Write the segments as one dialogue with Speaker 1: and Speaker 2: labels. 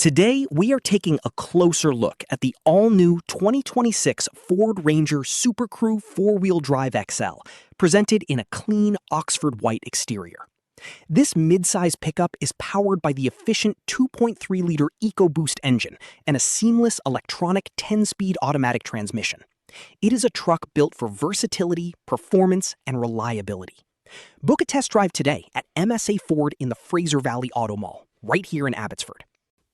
Speaker 1: Today, we are taking a closer look at the all-new 2026 Ford Ranger SuperCrew 4-wheel drive XL, presented in a clean Oxford white exterior. This mid-size pickup is powered by the efficient 2.3-liter EcoBoost engine and a seamless electronic 10-speed automatic transmission. It is a truck built for versatility, performance, and reliability. Book a test drive today at MSA Ford in the Fraser Valley Auto Mall, right here in Abbotsford.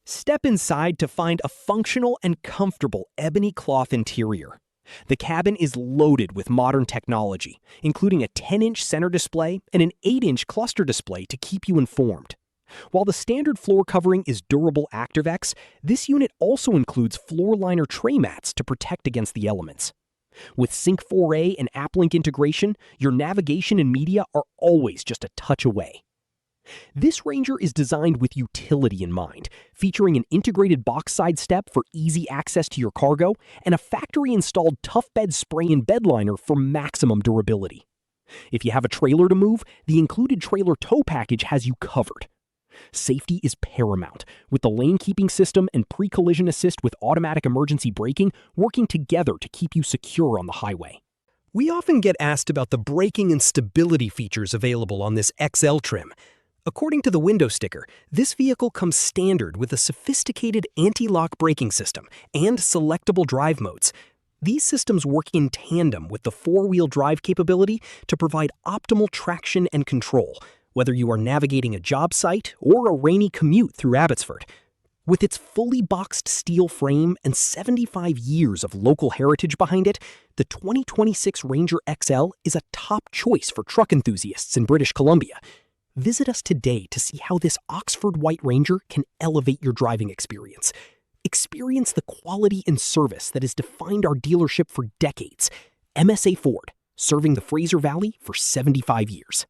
Speaker 1: Step inside to find a functional and comfortable Ebony Cloth interior. The cabin is loaded with modern technology, including a 10-inch center display and an 8-inch cluster display to keep you informed. While the standard floor covering is durable ActiveX, this unit also includes Floorliner Tray mats to protect against the elements. With Sync 4A and AppLink integration, your navigation and media are always just a touch away. This Ranger is designed with utility in mind, featuring an integrated box side step for easy access to your cargo and a factory-installed Tough Bed Spray-in Bedliner for maximum durability. If you have a trailer to move, the included trailer tow package has you covered. Safety is paramount, with the lane-keeping system and pre-collision assist with automatic emergency braking working together to keep you secure on the highway. We often get asked about the braking and stability features available on this XL trim. According to the window sticker, this vehicle comes standard with a sophisticated anti-lock braking system and selectable drive modes. These systems work in tandem with the 4-wheel drive capability to provide optimal traction and control, whether you are navigating a job site or a rainy commute through Abbotsford. With its fully boxed steel frame and 75 years of local heritage behind it, the 2026 Ranger XL is a top choice for truck enthusiasts in British Columbia. Visit us today to see how this Oxford White Ranger can elevate your driving experience. Experience the quality and service that has defined our dealership for decades. MSA Ford, serving the Fraser Valley for 75 years.